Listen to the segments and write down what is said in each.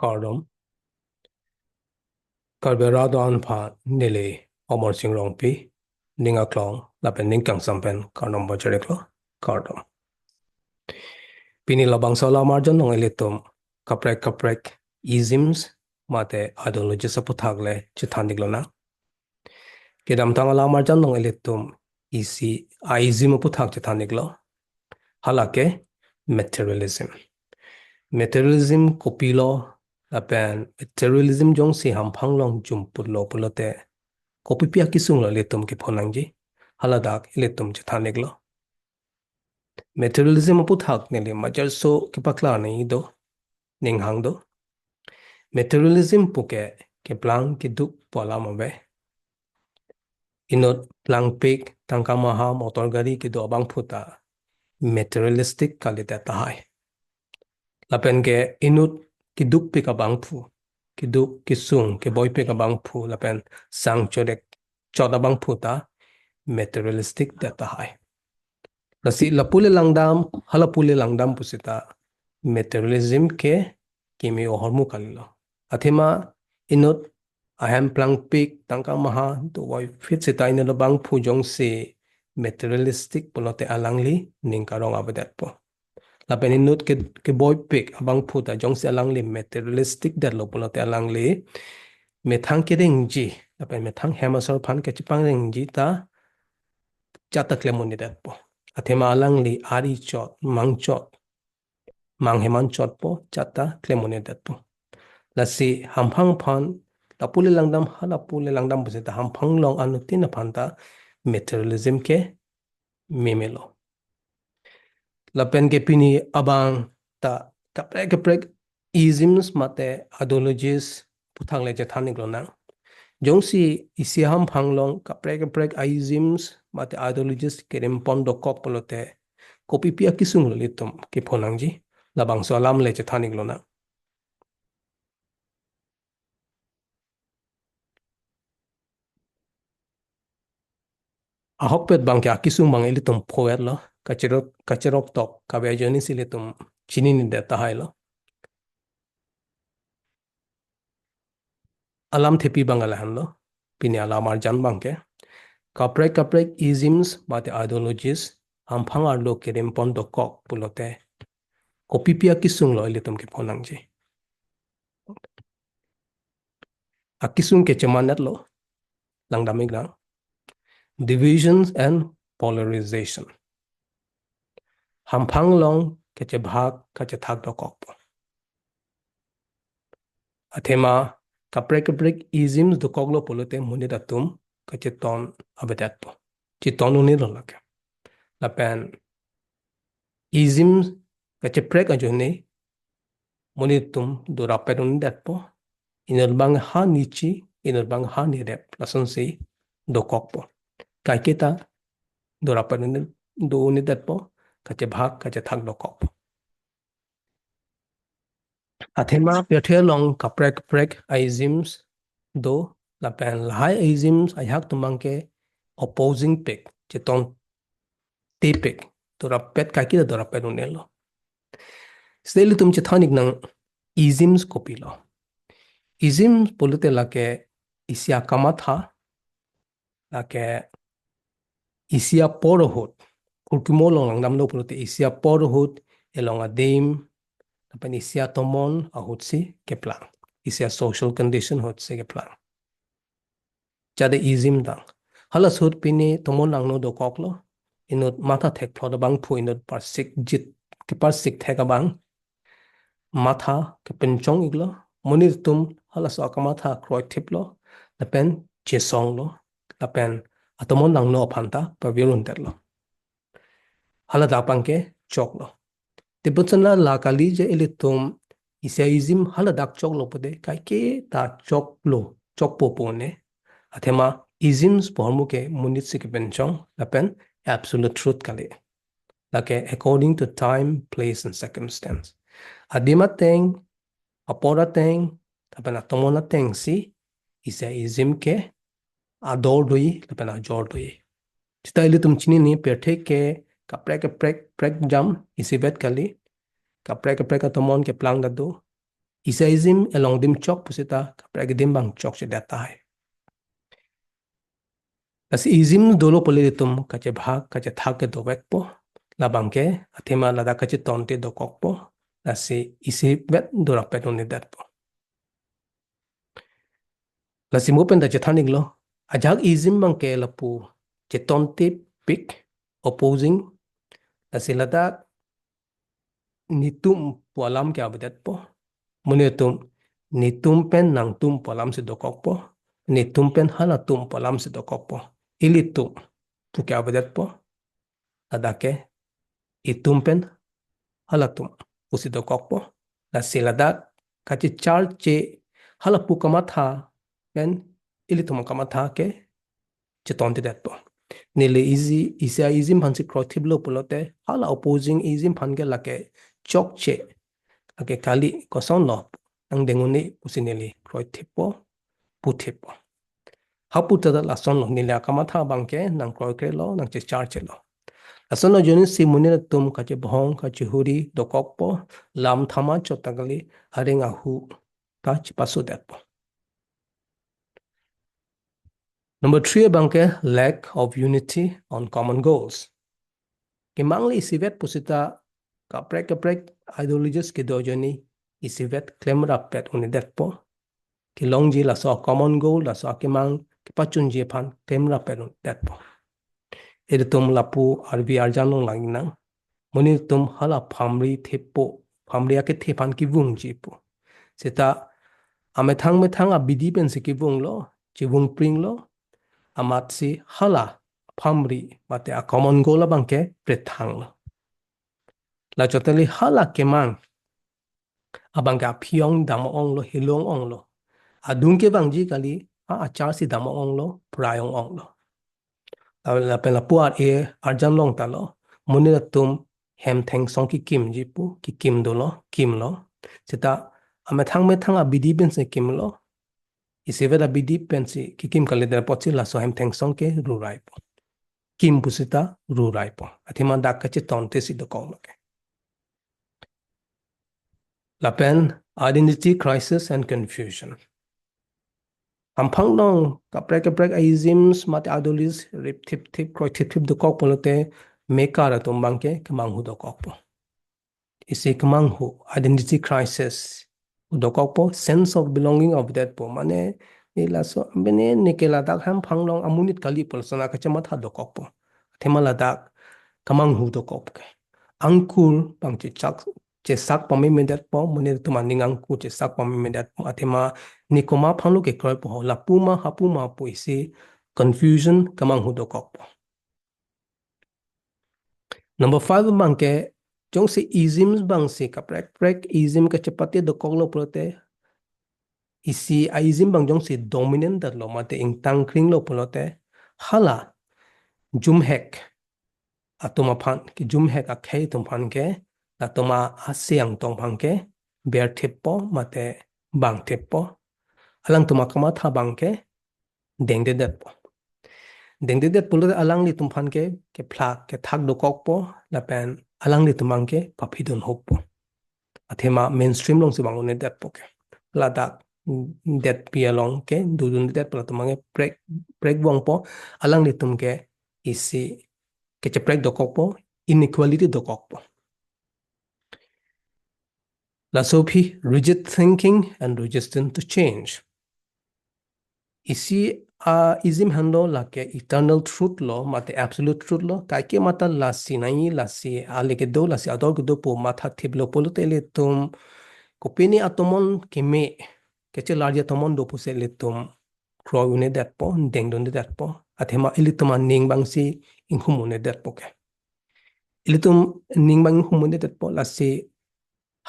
Cardom, Carberado Anpa, Nili, Omor Sing Rongpi, Ninga Clong, Lapen Ninkang Sampen, Cardom Bochereclo, Cardom. Pini Labang Sola Marjan Long Elitum, Caprec, Isms, Mate, Ideologies Aputagle, Chitaniglona. Kedam Tangala Marjan Long Elitum, Isi, Ism Putak Chitaniglo, Halake, Materialism. Materialism Kopilo, Lapen, Materialism Jong Si Hampang Long Jumput Lopulote. Kopi pia kisung lo letum ki phonangji haladak letum chathaneglo materialism aput hak nele majar so ki pakla nei do ninghang do materialism puke ke plang ki duk pola mabe inot plang pek tangka maha motor gari ki do abang phuta materialistic kalita tahai lapen ke inut ki duk pek abang phu ki duk kisung ke boy pek abang phu lapen sang chodek choda bang phuta materialistic data high. Nasi lapule langdam, halapule langdam pusita materialism ke kimi ohormu kalilo. Athema inut aham plang pik tangka maha to wai fit sita ina bang pujong se materialistic punote alangli ningkarong abadat po. Lapen inut ke boy pik abang puta jong se alangli materialistic dat lo punote alangli methang kedengji lapen methang hemasor pan ke chipang rengji ta chata klemoni dat po. Athema alangli ari chot mang heman chot po chata klemoni dat po. Lasi hampang pan lapule langdam busita hampang long anutina panta materialism ke memelo. Lapen ke pini abang ta kaprek isms mate ideologies putang leje thanik lo nang. Jongsi isi hampang long kaprek isms mate ideologies kerem pondo kopolote kopi pia kisung lo litum ke phonangji labang so alam leche thanik lo nang. Ahok pet bang ke akisung bang elitum poet lo kacherop tok kabe joni silitum chinin de tahai lo alam thepi bang alahan lo pini alam arjan bang ke kaprek isms mate ideologies hampang arlo kerem pondo kok pulote kopi pia kisung lo elitum ke phonangji akisung ke chamanat lo langdamig lang divisions and polarization hampang long keche bhag kache thak do kok athema kaprek isms do koglo polote munidatum kache ton abedat po chi ton uni lo lake lapen isms kache prek ajone munitum do rapedun dat po inol bang ha nichi inol bang ha ni rep lason si do kok po kai kita do rapedun do uni dat po kache bhag kache thak do kok po athema pethe long kaprek isms do lapen lahai isms ayak tumangke opposing pek cheton tipik to rapet kakida do rapet unelo steli tum chethanik nang isms kopilo isms polute lake isia kamatha lake isia porohut kulkimolong lang namlo polute isia porohut elong adim lapen isia tomon ahutsi keplang isia social condition hutsi keplang jade ism dang halas hut pini tomon langno do koklo inut matha thek phloda bang phu inut parsik jit ke parsik theka bang matha ke penchong iglo monir tum halas akamatha kroi thiplo lapen chesong lo lapen atomon langno phanta pavirun terlo hala dapangke choklo tibutsana la kali je elitum isaizim hala dak choklo pode kaike ta choklo chokpopone athema isms pormuke munit sik penchong lapen absolute truth kali lake according to time place and circumstance adima teng apora teng lapen atomona teng si isaizim ke ador doi lapen ajor doi chita elitum chini ni perthe ke kaprek jam isibet kali kaprek atomon ke plang dadu Isaism along dim chok pusita kaprek dim bang chok se data hai. Las ism dolo politum kache bhag kache thak ke dovek po labang ke athema lada kache tonte do kok po lasi isi vet dorak petun ni dat po. Lasi mo pen da chethanik lo ajak ism bang ke lapu che tonte pik opposing lasi lada nitum polam ke abedat po munetum nitum pen nang tum polam se do kok po nitum pen hala tum polam se do kok po ilitum tu ke abedat po lada ke itum pen halatum usido kokpo la siladak kachi chal che halapu kamatha pen ilitum kamatha ke chetonti datpo nile easy isa easy phansi krothiblo pulote hala opposing easy phange lake chok che ake kali koson no ang denguni usinili kroithipo puthipo haputa la son no nile kamatha bangke nang kroikre lo nang che char che lo asana joni si munira tum kache bhong kache huri dokokpo lam thama chotagali arenga hu kach pasu datpo. Number 3 bangke lack of unity on common goals. Kimangli isivet pusita kaprek ideologies ke dojoni isivet claim rapet unidatpo kilongji la so common goal la so kimang kipachunji pan claim rapet unidatpo. Editum lapu arbi arjanong langinang muni tum hala phamri thepo phamri ake thepan ki vung ji po seta me thang a bidi pen se ki vung lo chi vung pring lo amat si hala phamri mate a common goal bangke prethang lo la chotali hala kemang abangka phiong dam ong lo hilong ong lo adung ke bangji kali a achar si dam ong lo prayong ong lo la pen la puat e arjan long ta lo muni tum hem theng song ki kim ji pu ki kim do lo kim lo seta me thang a bidi ben se kim lo iseve da bidi pen se ki kim kale da pochi la so hem theng song ke ru rai po kim pu seta ru rai po athima da ka che ton te si do ko ke la pen identity crisis and confusion amphang long kaprek aizims mat adolis rip thip kroi thip do ko polote me kara tum bangke kamang hu do ko po isi kamang hu identity crisis dokokpo sense of belonging of that po mane nila so bene nikela dak ham phanglong amunit kali polsona ka chama tha dokokpo themala dak kamang hu dokop ke angkur pangchi chak che sak pami medat po mune tuma ningang ku che sak pami medat po athema nikoma phanglu ke kroy po la puma hapuma po isi confusion kamang hu dokokpo. Number 5 bangke jong se isms bang se kaprek ism ka chapate dokoklo prote isi aizim bang jong si dominant dat lo mate ing tang kring lo polote hala jum hek atuma phan ki jum hek a khei tum phan ke atuma asyang tong phan ke ber thippo mate bang thippo alang tuma kama tha bang ke deng de dat po deng de dat polote alang li tum phan ke phlak ke thak do kok po la pen alang li tumang ke paphidon hop po athema mainstream long si bang ne dat po ke la dak det pialong ke dudun det pala tumange prek wong po alang ni tumke isi ke che prek dokok po inequality dokok po la sophie rigid thinking and resistance to change isi ism hando la ke eternal truth lo mate absolute truth lo kai ke mata la sinai la si ale ke do la si ador ke do po matha thiblo polo tele tum kopini atomon keme keche large tomon do puse litum crow une dat po deng don dat po athema ilituma ning bang si inhumune dat po ke ilitum ning bang inhumune dat po la si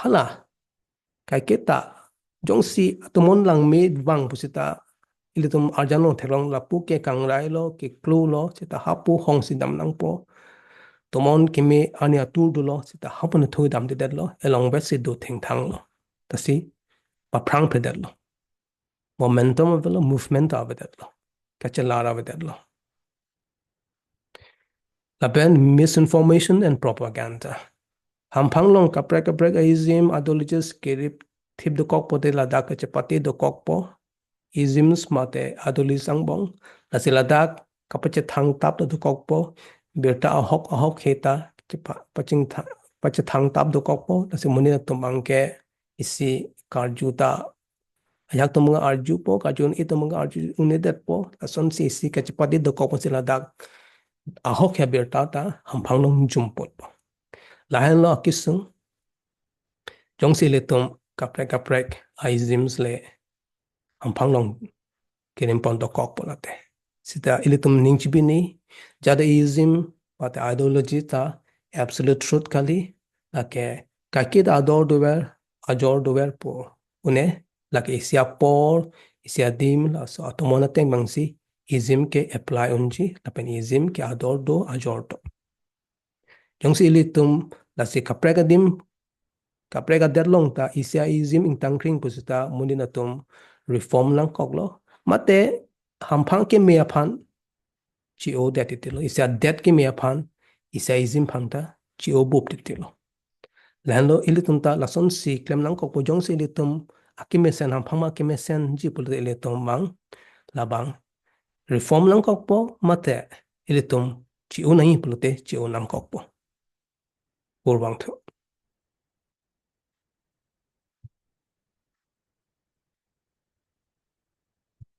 hala kai keta jong si atomon lang me bang pusita ilitum arjano thelong la pu ke kangrai lo ke klu lo sita hapu hong si dam nang po tomon kime ani atur do lo sita hapun thoi dam de dat lo along bet si do thing thang lo ta si pa prang pe dat lo momentum of the movement of it kachalara with it la pen misinformation and propaganda ham phanglong kaprek aizim ideologies kerip thip do kok po te ladak ke chepati do kok po isms mate adoli sangbong la si ladak kapache thang tap do kok po berta ahok heta chepa paching pache thang tap do kok po la si muni tumang ke isi karjuta ayak tumunga arju po karjun itumunga arju unidet po ason si isi ke chepati do kok po si ladak ahok ya berta ta hampang nong jumpot po lahan lo akisung jong si le tum kaprek aizims le hampang nong kirim pondo kok po late sita ilitum ningchibini jada ism pate ideology ta absolute truth kali lake kakid ador dover ajor dover po une lake isia por isia dim la so atomona teng bangsi ism ke apply unji lapen ism ke ador do ajor do jongsi ilitum la si kapreka dim kapreka derlong ta isia ism in tangkring pusita muninatum reform lang koklo mate hampang ke mea phan chi o det titilo isa det ke mea phan isa izim phang ta chi o bup titilo lando ilitum ta lason si klem lang ko pojong si ilitum akimesen hampang ma akimesen ji pul ilitum bang labang reform lang ko po mate ilitum chi o nahi pulute chi o lang ko po pur bang tho